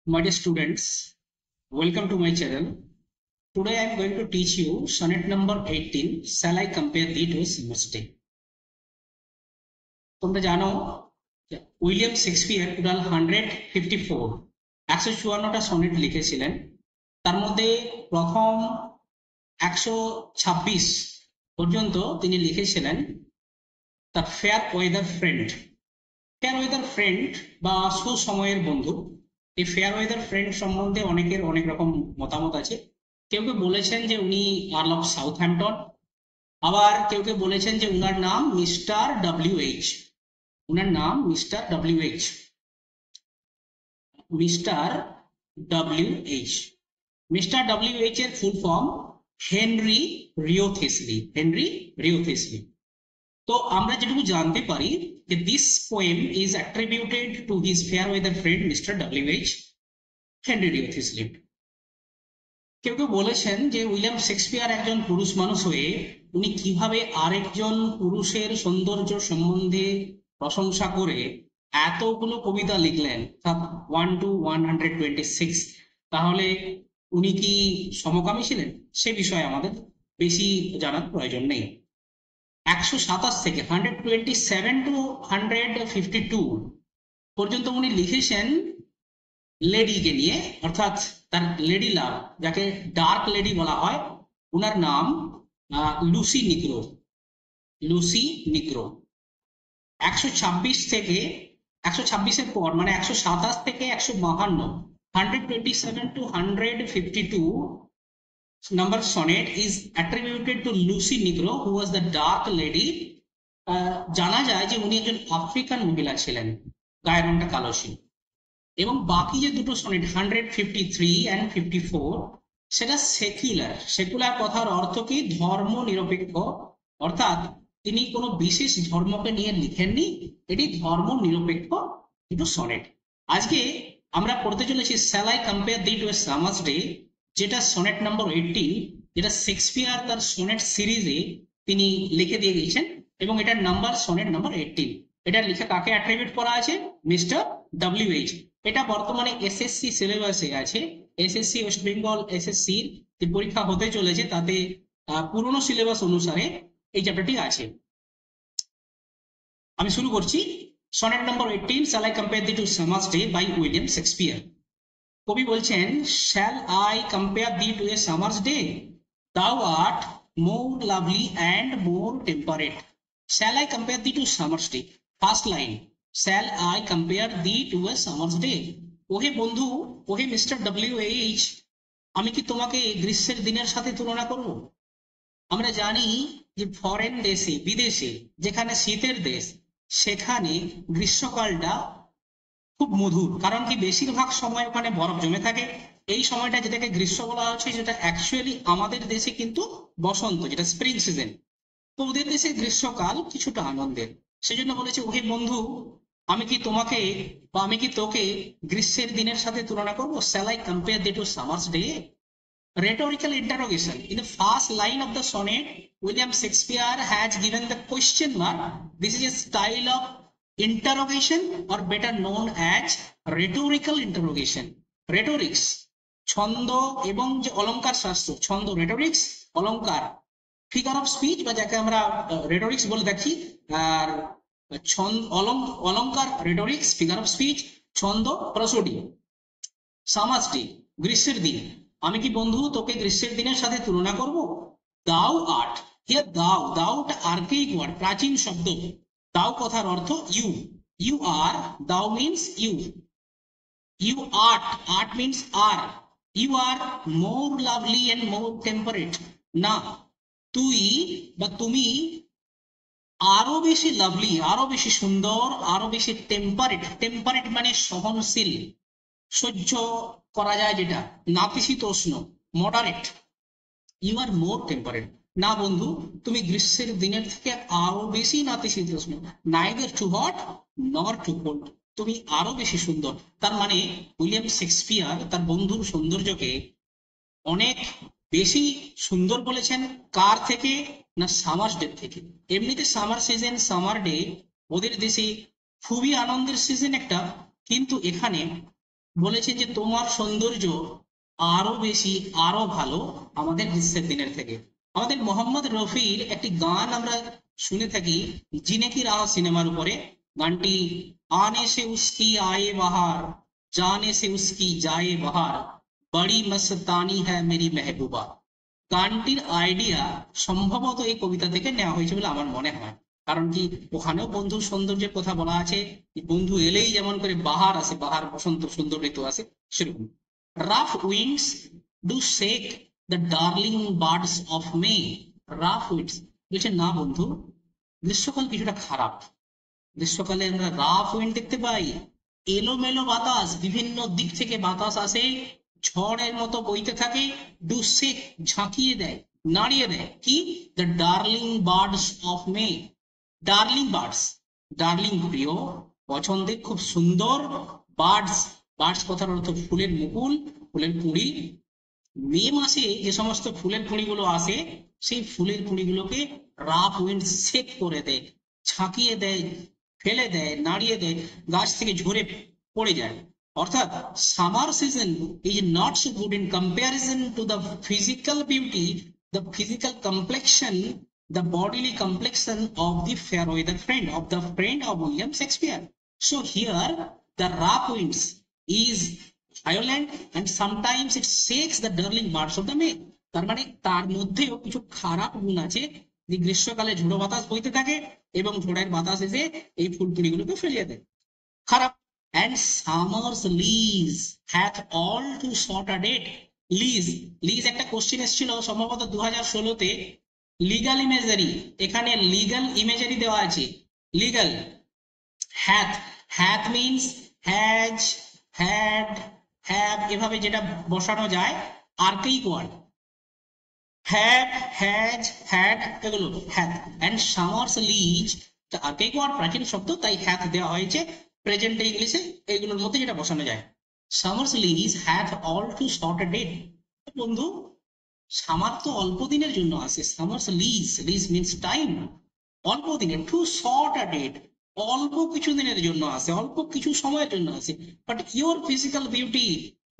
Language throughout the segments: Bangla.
My dear students, welcome to my channel. Today I am going to teach you sonnet number 18. Shall I compare thee to a summer's day? তোমরা জানো উইলিয়াম শেক্সপিয়ার টোটাল 154 154টা সনেট লিখেছিলেন। তার মধ্যে প্রথম 126 পর্যন্ত তিনি লিখেছিলেন তার fair weather friend. Fair weather friend বা সুসময়ের বন্ধু, এই ফেয়ার ওয়েদার ফ্রেন্ড সম্বন্ধে অনেকের অনেক রকম মতামত আছে। কেউ কেউ বলেছেন যে উনি আর্ল অফ সাউথহ্যাম্পটন, আবার কেউ কেউ বলেছেন যে উনার নাম মিস্টার ডব্লিউ.এইচ। উনার নাম mister W H, mister W H. Mister W H এর full form Henry Wriothesley. Henry Wriothesley. তো আমরা যেটুকু জানতে পারি যে this poem is attributed to his fair weather friend mister W H, Henry Wriothesley. কেউ কেউ বলেছেন যে উইলিয়াম শেক্সপিয়ার একজন পুরুষ মানুষ হয়ে উনি কিভাবে আরেকজন পুরুষের সৌন্দর্য সম্বন্ধে প্রশংসা করে এতগুলো কবিতা লিখলেন, 1 to 126। তাহলে উনি কি সমকামী ছিলেন সে বিষয়ে আমাদের বেশি জানার প্রয়োজন নেই। 127 থেকে 127 to 152 পর্যন্ত উনি লিখেছেন লেডিকে নিয়ে, অর্থাৎ তার লেডি লাভ, যাকে ডার্ক লেডি বলা হয়। উনার নাম লুসি নিগ্রো। লুসি নিগ্রো। 126 থেকে 126-এর পর মানে 127 থেকে 152, 127 to 152 number sonnet is attributed to Lucy Negro, who was the dark lady. জানা যায় যে উনি একজন আফ্রিকান মহিলা ছিলেন, গায়ের রংটা কালো ছিল। এবং বাকি যে দুটো সনেট 153 and 54 সেটা সেকুলার। সেকুলার কথার অর্থ কি? ধর্ম নিরপেক্ষ, অর্থাৎ তিনি কোনো বিশেষ ধর্মকে নিয়ে লিখেননি, এটি ধর্ম নিরপেক্ষ দুটো সনেট। আজকে আমরা পড়তে চলেছি shall I compare thee to a summer's day, যেটা সনেট নাম্বার 18, যেটা শেক্সপিয়ার তার সনেট সিরিজে তিনি লিখে দিয়ে গেছেন, এবং এটার নাম্বার সনেট নাম্বার 18। এটা লিখে কাকে অ্যাট্রিবিউট করা আছে? মিস্টার ডব্লিউ.এইচ। এটা বর্তমানে এসএসসি সিলেবাসে আছে। এসএসসি ওয়েস্ট বেঙ্গল এসএসসি যে পরীক্ষা হতে চলেছে তাতে পুরনো সিলেবাস অনুসারে এই চ্যাপ্টারটি আছে। আমি শুরু করছি। Sonnet number 18, shall I compare thee to summer's day by William Shakespeare. কবি বলছেন, shall I compare thee to a summer's day, thou art more lovely and more temperate. Shall I compare thee to summer's day? First line, shall I compare thee to a summer's day? ওহে বন্ধু, ওহে মিস্টার ডব্লিউ.এইচ, আমি কি তোমাকে গ্রীষ্মের দিনের সাথে তুলনা করব? আমরা জানি যে ফরেন দেশে, বিদেশে, যেখানে শীতের দেশ, সেখানে গ্রীষ্মকালটা খুব মধুর। কারণ কি? বেশিরভাগ সময় ওখানে বরফ জমে থাকে। এই সময়টা যেটাকে গ্রীষ্ম বলা হচ্ছে, যেটা অ্যাকচুয়ালি আমাদের দেশে কিন্তু বসন্ত, যেটা স্প্রিং সিজন। তো ওদের দেশে গ্রীষ্মকাল কিছুটা আনন্দের। সেজন্য বলেছে, ওহে বন্ধু, আমি কি তোমাকে বা আমি কি তোকে গ্রীষ্মের দিনের সাথে তুলনা করবো? Shall I compare thee to summer's day? Rhetorical interrogation. In the first line of the sonnet, William Shakespeare has given the question mark. This is a style of interrogation, or better known as rhetorical interrogation. Rhetorics, ছন্দ এবং যে অলংকার শাস্ত্র, ছন্দ রেটোরিক্স, অলংকার ফিগার অফ স্পিচ, বা যাকে আমরা রেটোরিক্স বলে দেখি, আর অলংকার রেটোরিক্স, ফিগার অফ স্পিচ, ছন্দ প্রসোডি। সামার্স ডে, গ্রীষ্মের দিন। আমি কি বন্ধু তোকে গ্রীষ্মের দিনের সাথে তুলনা করব? দাও আর্ট, হিয়ার দাও, দাওটা আর্কেইক ওয়ার্ড, প্রাচীন শব্দ। দাও কথার অর্থ you. You are, thou means you. You art, art means are. You are more lovely and more temperate. না, তুই বা তুমি আরো বেশি লাভলি, আরো বেশি সুন্দর, আরো বেশি টেম্পারেট। টেম্পারেট মানে সহনশীল, সহ্য করা যায় যেটা, নাতিশীতোষ্ণ, moderate. You are more temperate. না বন্ধু, তুমি গ্রীষ্মের দিনের থেকে আরো বেশি নাতিশীতোষ্ণ। Neither too hot nor too cold, তুমি আরো বেশি সুন্দর। তার মানে উইলিয়াম শেক্সপিয়ার তার বন্ধুর সৌন্দর্যকে অনেক বেশি সুন্দর বলেছেন। কার থেকে? না, সামার্স ডে থেকে। এমনিতে সামার সিজন, সামার ডে ওদের দেশে খুবই আনন্দের সিজন একটা, কিন্তু এখানে বলেছে যে তোমার সৌন্দর্য আরো বেশি, আরো ভালো আমাদের গ্রীষ্মের দিনের থেকে। আমাদের মোহাম্মদ রফির একটি গান আমরা শুনে থাকি জিনে কি রাহ সিনেমার উপরে। গানটি আনে সে উসকি আয়ে বাহার, জানে সে উসকি जाए বাহার, বড়ি মস্তানি হ্যায় মেরি মেহবুবা। গানটির আইডিয়া সম্ভবত এই কবিতা থেকে নেওয়া হয়েছে বলে আমার মনে হয়। কারণ কি, ওখানেও বন্ধুর সৌন্দর্যের কথা বলা আছে। বন্ধু এলেই যেমন করে বাহার আসে, বাহার বসন্ত সুন্দর ঋতু আসে, সেরকম। Rough winds do shake the darling birds of May. Rough winds বলছে না বন্ধু, গ্রীষ্মকাল কিছুটা খারাপ। গ্রীষ্মকালে আমরা রাফ উইন্ড দেখতে পাই, এলোমেলো বাতাস, বিভিন্ন দিক থেকে বাতাস আসে, ঝড়ের মতো বইতে থাকে, ডুসে ঝাঁকিয়ে দেয়, নাড়িয়ে দেয় কি, the darling birds of May. Darling birds, darling প্রিয়, পছন্দের, খুব সুন্দর। বার্ডস, বার্ডস কথার অর্থ ফুলের মুকুল, ফুলের কুঁড়ি। মে মাসে যে সমস্ত ফুলের কুঁড়িগুলো আসে, সেই ফুলের কুঁড়িগুলোকে রাফ উইন্ড সেক করে দেয়, ঝাঁকিয়ে দেয়, ফেলে দেয়, নাড়িয়ে দেয়, গাছ থেকে ঝরে পড়ে যায়। অর্থাৎ summer season is not so good in comparison to the physical beauty, the physical complexion, the bodily complexion of the fair weather friend, of the friend of William Shakespeare. So here the rough winds is violent and sometimes it shakes the darling birds of the May. তার মানে তার মধ্যেও কিছু খারাপ গুণ আছে, যে গ্রীষ্মকালে ঝোড়ো বাতাস বইতে থাকে এবং ঝোড়ের বাতাস এসে এই ফুলকুড়িগুলোকে ফেলিয়ে দেয়, খারাপ। And summer's lease hath all too short a date. Lease, lease একটা কোশ্চেন এসেছিল সম্ভবত 2016-তে। লিগাল ইমেজারি, এখানে লিগাল ইমেজারি দেওয়া আছে, legal. Hath, hath means has, had, have, এভাবে যেটা বসানো যায় archaic word, have, has, had, এগুলো hath. And summer's lease archaic word, প্রাচীন শব্দ, তাই হ্যাথ দেওয়া হয়েছে প্রেজেন্ট ইংলিশে, এগুলোর মধ্যে যেটা বসানো যায়। Summer's lease hath all too short a date. বন্ধু, সামার তো অল্প দিনের জন্য আসে, summer's lease, lease means time, অল্প দিনের, টু শর্ট আ ডেট, অল্প কিছু দিনের জন্য আসে, অল্প কিছু সময়ের জন্য আসে। But your physical beauty,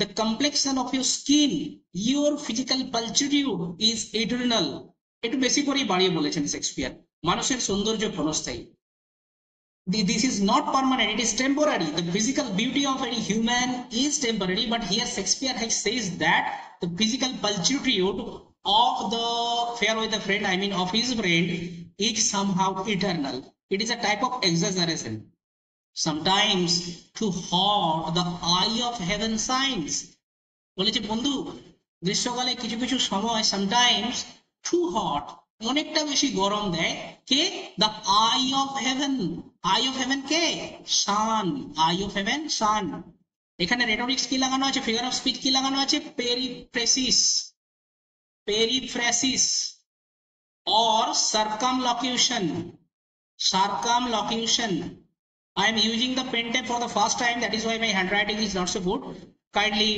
the complexion of your skin, your physical pulchritude is eternal. একটু বেশি করেই বাড়িয়ে বলেছেন শেক্সপিয়ার, মানুষের সৌন্দর্য ক্ষণস্থায়ী। This is not permanent, it is temporary. The physical beauty of any human is temporary, but here Shakespeare has says that the physical pulchritude of the fair weather friend, I mean of his friend, is somehow eternal. It is a type of exaggeration. Sometimes too hot the eye of heaven shines. বলেছে বন্ধু, গ্রীষ্মকালে কিছু কিছু সময় সামটাইমস টু হট, অনেকটা বেশি গরম দেয় কে, the eye of heaven. Eye of heaven কে, sun, eye of heaven sun. এখানে রেটোরিক্স কি লাগানো আছে, ফিগার অফ স্পিচ কি লাগানো আছে, পেরিফ্রেসিস, পেরিফ্রেসিস or circumlocution, circumlocution. I am using the pen tab for the first time, that is why my handwriting is not so good. Kindly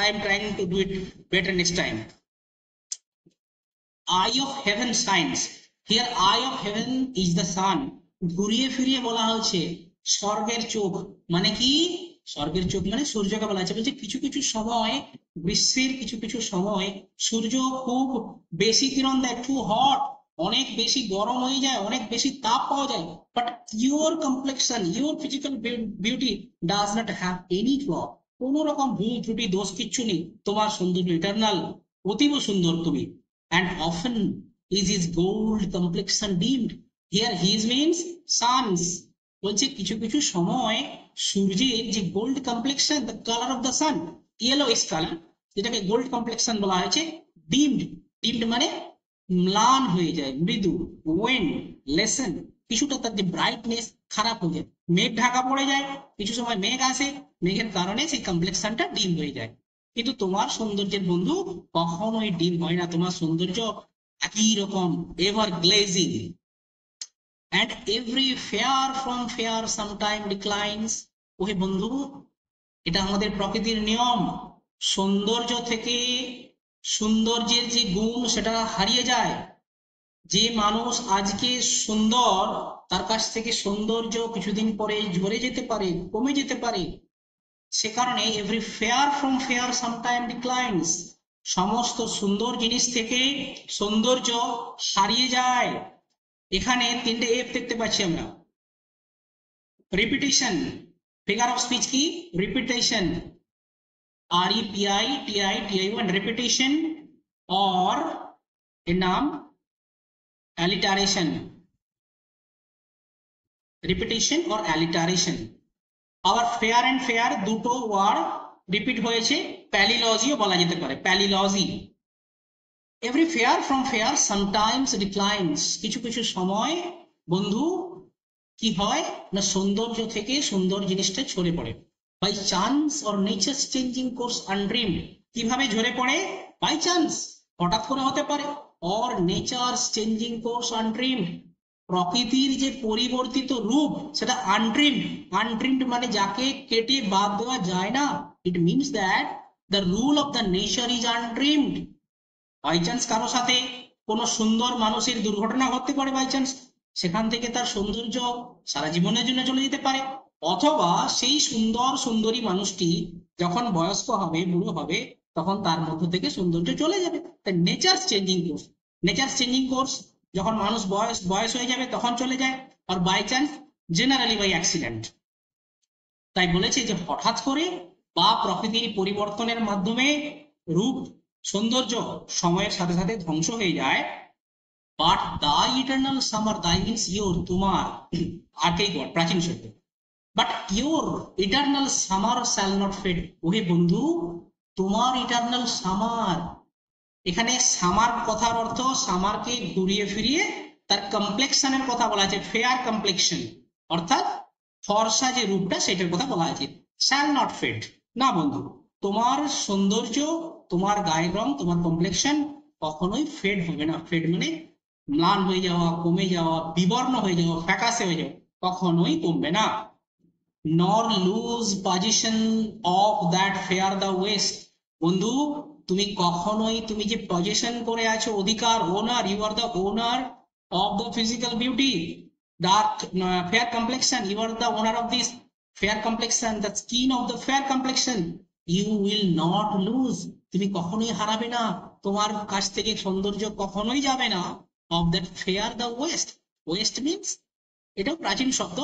I am trying to do it better next time. Eye of heaven shines, here eye of heaven is the sun. ঘুরিয়ে ফিরিয়ে বলা হচ্ছে স্বর্গের চোখ, মানে কি, স্বর্গের চোখ মানে সূর্যকে বলা হচ্ছে। বলছে কিছু কিছু সময়, গ্রীষ্মের কিছু কিছু সময় সূর্য খুব বেশি কিরণ দেয়, টু হট, অনেক বেশি গরম হয়ে যায়, অনেক বেশি তাপ পাওয়া যায়। But your complexion, your physical beauty does not have any flaw, কোন রকম ভুল ত্রুটি দোষ কিচ্ছু নেই, তোমার সৌন্দর্য ইটার্নাল, অতীব সুন্দর তুমি। And often is his gold complexion dimmed. Here his means suns. বলছে কিছু কিছু সময় সূর্যের যে gold complexion, the colour of the sun, yellowish colour, যেটাকে গোল্ড কমপ্লেক্সন বলা হয়েছে, ডিমড, ডিমড মানে ম্লান হয়ে যায়, মৃদু, ওয়েন, লেসেন, কিছুটা তার যে ব্রাইটনেস খারাপ হয়ে যায়, মেঘ ঢাকা পড়ে যায়, কিছু সময় মেঘ আসে, মেঘের কারণে সেই কমপ্লেক্সনটা ডিম হয়ে যায়। কিন্তু তোমার সৌন্দর্যের বন্ধু কখনোই ডিম হয় না, তোমার সৌন্দর্য একই রকম, ever glazing. and every fair from fair sometime declines. ওহে বন্ধু, এটা আমাদের প্রকৃতির নিয়ম, সৌন্দর্য থেকে সৌন্দর্যের যে গুণ সেটা হারিয়ে যায়। যে মানুষ আজকে সুন্দর, তার কাছ থেকে সৌন্দর্য কিছুদিন পরে ঝরে যেতে পারে, কমে যেতে পারে। সে কারণে every fair from fair sometime declines, সমস্ত সুন্দর জিনিস থেকে সৌন্দর্য হারিয়ে যায়। এখানে তিনটে এফ দেখতে পাচ্ছি আমরা। রিপিটেশন, ফিগার অফ স্পিচ কি? রিপিটেশন, REPITITI1, রিপিটেশন, or এর নাম অ্যালিটারেশন, রিপিটেশন or অ্যালিটারেশন। আবার ফেয়ার অ্যান্ড ফেয়ার দুটো ওয়ার্ড রিপিট হয়েছে, প্যালিলজিও বলা যেতে পারে, palilogy. Every fair from fair sometimes declines, কিছু কিছু সময় বন্ধু কি হয় না সৌন্দর্য থেকে সুন্দর জিনিসটা ঝরে পড়ে। By chance or nature changing course untrimmed, কিভাবে ঝরে পড়ে? বাই চান্স, হঠাৎ করে হতে পারে, or nature changing course untrimmed, প্রকৃতির যে পরিবর্তিত রূপ সেটা আনড্রিমড। আনড্রিমড মানে যাকে কেটে বাদ দেওয়া যায় না। It means that the rule of the nature is untrimmed. By chance কারো সাথে কোনো সুন্দর মানুষের দুর্ঘটনা ঘটতে পারে বাই চান্স, সেখান থেকে তার সৌন্দর্য সারা জীবনের জন্য চলে যেতে পারে। অথবা সেই সুন্দর সুন্দরী মানুষটি যখন বয়স্ক হবে, বুড়ো হবে, তখন তার মধ্য থেকে সৌন্দর্য চলে যাবে। তাই nature changing course, nature changing course, যখন মানুষ বয়স হয়ে যাবে তখন চলে যায়। আর by chance generally by accident. তাই বলেছে যে হঠাৎ করে বা প্রকৃতির পরিবর্তনের মাধ্যমে রূপ সৌন্দর্য সময়ের সাথে সাথে ধ্বংস হয়ে যায়। But the eternal summer, thy means your, তোমার, আর্কেই গড, প্রাচীন শব্দ। But your eternal summer shall not fade, ওহে বন্ধু তোমার ইটার্নাল সামার, এখানে সামার কথার অর্থ সামারকে ঘুরিয়ে ফিরিয়ে তার কমপ্লেক্সনের কথা বলা আছে, ফেয়ার কমপ্লেক্সন, অর্থাৎ ফর্সা যে রূপটা সেটার কথা বলা আছে। শ্যাল নট ফেড, না বন্ধু তোমার সৌন্দর্য, তোমার গায়ের রং, তোমার কমপ্লেক্সন কখনোই ফেড হবে না। ফেড মানে ম্লান হয়ে যাওয়া, কমে যাওয়া, বিবর্ণ হয়ে যাওয়া, ফ্যাকাসে হয়ে যাওয়া, কখনোই কমবে না। Nor lose possession of that fair thou owest, বন্ধু তুমি কখনোই, তুমি যে পজিশন করে আছো, অধিকার, owner, you are the owner of the physical beauty, dark fair complexion, you are the owner of this fair complexion, the skin of the fair complexion, you will not lose, তুমি কখনোই হারাবে না, তোমার কাছ থেকে সৌন্দর্য কখনোই যাবে না। of that fair the west, west means এটাও প্রাচীন শব্দ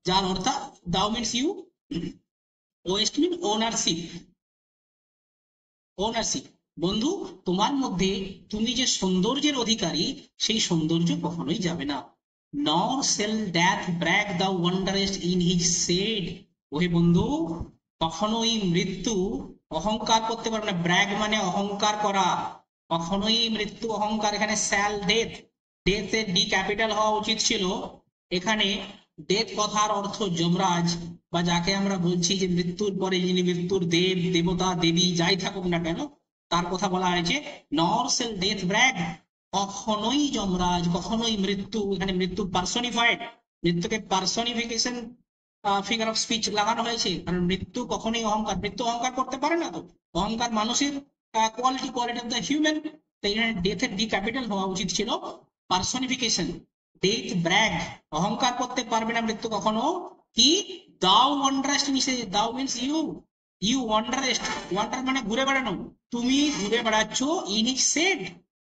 যার অর্থ thou means you, owest mean ownership, ownership. বন্ধু তোমার মধ্যে তুমি যে সৌন্দর্যের অধিকারী সেই সৌন্দর্য কখনোই যাবে না। Nor shall death brag thou wanderest in his shade, ওহে বন্ধু কখনোই মৃত্যু অহংকার করতে পারবে না। ব্র্যাগ মানে অহংকার করা, কখনোই মৃত্যু অহংকার, এখানে স্যাল ডেথ, ডেথ এর ডি ক্যাপিটাল হওয়া উচিত ছিল। এখানে ডেথ কথার অর্থ যমরাজ, বা যাকে আমরা বলছি যে মৃত্যুর পরে যিনি মৃত্যুর দেব, দেবতা, দেবী যাই থাকুক না কেন তার কথা বলা হয়েছে। নর সেল ডেথ ব্র্যাগ, কখনোই যমরাজ, কখনোই মৃত্যু, এখানে মৃত্যু পার্সনিফাইড, মৃত্যুকে পার্সনিফিকেশন ফিগার অফ স্পিচ লাগানো হয়েছে, কারণ মৃত্যু কখনোই অহংকার, মৃত্যু অহংকার করতে পারে না। তো অহংকার মানুষের quality, quality of the human. তাই এখানে ডেথের ডি ক্যাপিটাল হওয়া উচিত ছিল পার্সনিফিকেশন। ডেথ ব্র্যাগ, অহংকার করতে পারবে না মৃত্যু কখনো। কি? দাও ওয়ান্ডারেস্ট, দাও means you, you wanderest, wonder মানে ঘুরে বেড়ানো, তুমি ঘুরে বেড়াচ্ছ ইন হিজ সেড,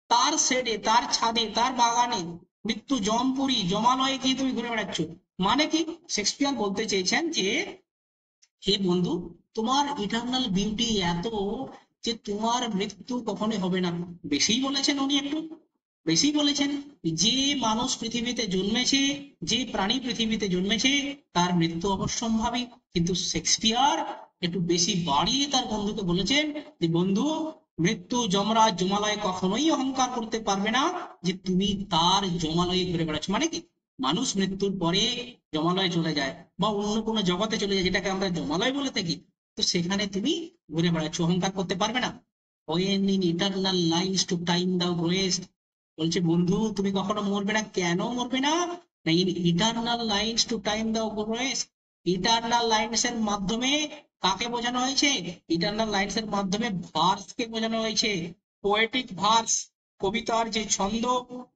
তার সেডে, তার ছাদে, তার বাগানে, মৃত্যু জমপুরি জমালয়ে গিয়ে তুমি ঘুরে বেড়াচ্ছ। মানে কি শেক্সপিয়ার বলতে চেয়েছেন যে হে বন্ধু তোমার ইটার্নাল বিউটি এত যে তোমার মৃত্যু কখনোই হবে না। বেশি বলেছেন উনি, একটু বেশি বলেছেন। যে মানুষ পৃথিবীতে জন্মেছে, যে প্রাণী পৃথিবীতে জন্মেছে তার মৃত্যু অবশ্যম্ভাবী, কিন্তু শেক্সপিয়ার একটু বেশি বাড়িয়ে তার বন্ধুকে বলেছেন যে বন্ধু মৃত্যু যমরাজ জমালয়ে কখনোই অহংকার করতে পারবে না যে তুমি তার জমালয়ে ঘুরে বেড়াচ্ছ। মানে কি মানুষ মৃত্যুর পরে জমালয়ে চলে যায় বা অন্য কোনো জগতে চলে যায়, যেটাকে আমরা জমালয় বলে থাকি, তো সেখানে তুমি ঘুরে বেড়াচ্ছ, অহংকার করতে পারবে না। when in eternal lines to time thou growest, বলছে বন্ধু তুমি কখনো মরবে না। কেন মরবে না? In eternal lines to time thou growest, eternal lines এর মাধ্যমে কাকে বোঝানো হয়েছে? ইটার্নাল লাইন্স এর মাধ্যমে ভার্স কে বোঝানো হয়েছে, পোয়েটিক ভার্স, কবিতার যে ছন্দ,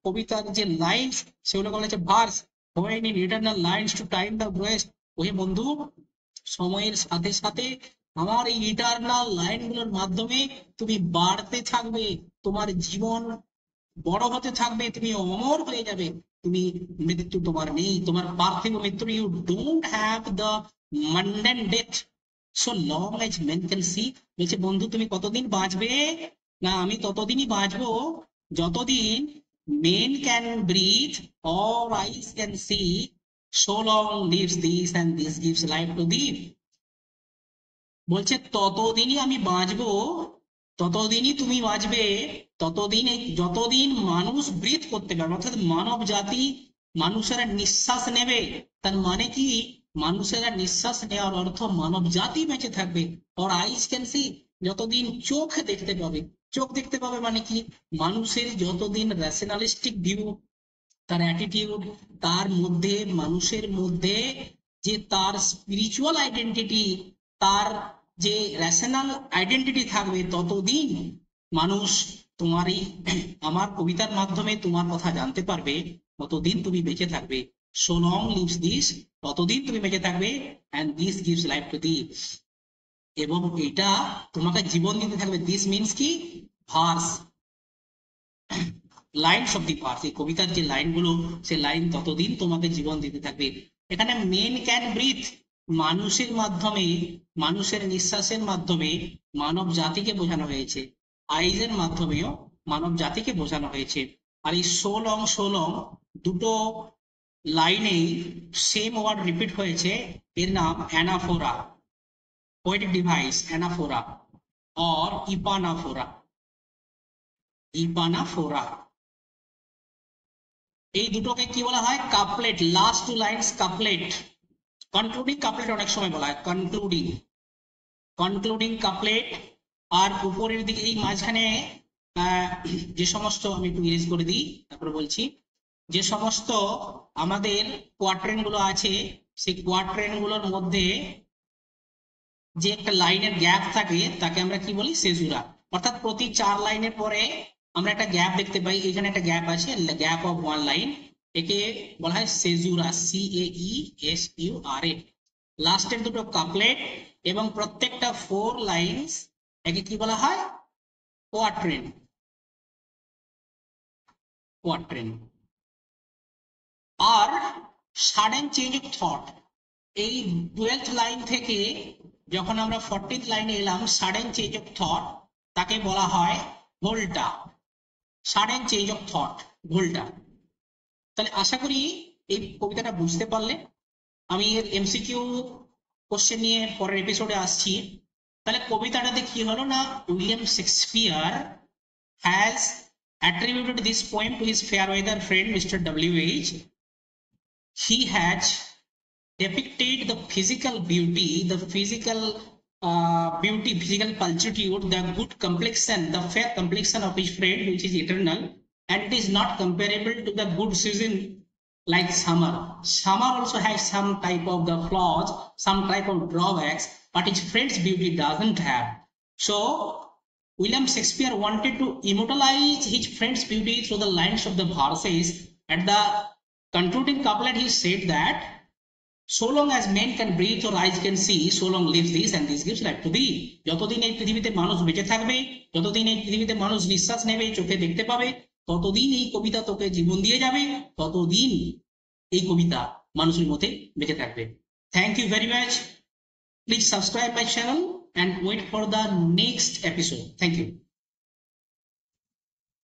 কবিতার যে লাইন্স সেগুলো বলা হয়েছে verse. when in eternal lines to time thou growest, ওহে বন্ধু সময়ের সাথে সাথে আমার এই ইটারনাল লাইনগুলোর মাধ্যমে তুমি বাড়তে থাকবে, তোমার জীবন বড় হতে থাকবে, তুমি অমর হয়ে যাবে, তুমি মৃত্যু তোমার নেই, তোমার পার্থিব মৃত্যু, you don't have the mundane death so long as men can see. বলছে বন্ধু তুমি কতদিন বাঁচবে, না আমি ততদিনই বাঁচবো যতদিন men can breathe or eyes can see, so long lives this and this gives life to thee. বলছে ততদিনই আমি বাঁচবো, ততদিনই তুমি বাঁচবে, ততদিন যতদিন মানুষ ব্রিথ করতে পারবে, অর্থাৎ মানব জাতি, মানুষেরা নিঃশ্বাস নেবে। তার মানে কি, মানুষেরা নিঃশ্বাস নেওয়ার অর্থ মানব জাতি বেঁচে থাকবে। ওর আইস ক্যান সি, যতদিন চোখ দেখতে পাবে। চোখ দেখতে পাবে মানে কি, মানুষের যতদিন রেশনালিস্টিক ভিউ, তার অ্যাটিটিউড, তার মধ্যে, মানুষের মধ্যে যে তার স্পিরিচুয়াল আইডেন্টিটি, তার যে রেশনাল আইডেন্টিটি থাকবে, ততদিন মানুষ তোমার এই আমার কবিতার মাধ্যমে তোমার কথা জানতে পারবে, ততদিন তুমি বেঁচে থাকবে। সো লং লিভস দিস, ততদিন তুমি বেঁচে থাকবে, and this gives life to দি, এবং এটা তোমাকে জীবন দিতে থাকবে। দিস মিনস কি, verse, lines of the verse, এই কবিতার যে লাইনগুলো, সে লাইন ততদিন তোমাকে জীবন দিতে থাকবে। এখানে মেন ক্যান ব্রিথ, মানুষের মাধ্যমে, মানুষের নিঃশ্বাসের মাধ্যমে মানব জাতিকে বোঝানো হয়েছে, আইজের মাধ্যমেও মানব জাতিকে বোঝানো হয়েছে। আর এই সো লং দুটো লাইনেই সেম ওয়ার্ড রিপিট হয়েছে, এর নাম anaphora, poetic device anaphora or epanaphora, epanaphora. এই দুটোকে কি বলা হয়, couplet, last two lines couplet, concluding couplet অনেক সময় বলা হয়, কনক্লুডিং, কনক্লুডিং কাপলেট। আর উপরের দিকে এই মাঝখানে যে সমস্ত, আমি একটু ইরেজ করে দিই তারপরে বলছি, যে সমস্ত আমাদের কোয়াট্রেন গুলো আছে, সেই কোয়াট্রেন গুলোর মধ্যে যে একটা লাইনের গ্যাপ থাকে তাকে আমরা কি বলি, সেজুরা। অর্থাৎ প্রতি 4 লাইনের পরে আমরা একটা গ্যাপ দেখতে পাই, এখানে একটা গ্যাপ আছে, গ্যাপ অফ 1 লাইন, একে বলা হয় সেজুরা, CAESURA। লাস্টের দুটো কাপলেট এবং প্রত্যেকটা 4 লাইনস, একে কি বলা হয়, কোয়াট্রেন, কোয়াট্রেন। আর সাডেন চেঞ্জ অফ থট, এই 12th লাইন থেকে যখন আমরা 14th লাইনে এলাম, সাডেন চেঞ্জ অফ থট, তাকে বলা হয় ভোল্টা, সাডেন চেঞ্জ অফ থট, ভোল্টা। তাহলে আশা করি এই কবিতাটা বুঝতে পারলে। আমি এর এমসিকিউ কোশ্চেন নিয়ে পরের এপিসোডে আসছি। তাহলে কবিতাটাতে কি হলো না, William Shakespeare has attributed this poem to his fair weather friend Mr. W.H. He has depicted the physical beauty, the physical beauty, physical pulchritude, the good complexion, the fair complexion of his friend, which is eternal, and it is not comparable to the good season like summer. Summer also has some type of the flaws, some type of drawbacks, but his friend's beauty doesn't have. So William Shakespeare wanted to immortalize his friend's beauty through the lines of the verses. At the concluding couplet, he said that so long as men can breathe or eyes can see, so long lives this and this gives life to thee. যতদিন এই পৃথিবীতে মানুষ বেঁচে থাকবে, যতদিন এই পৃথিবীতে মানুষ নিঃশ্বাস নেবে, চোখে দেখতে পাবে, ততদিন এই কবিতা তোকে জীবন দিয়ে যাবে, ততদিন এই কবিতা মানুষের মধ্যে বেঁচে থাকবে। Thank you very much. Please subscribe my channel and wait for the next episode. Thank you.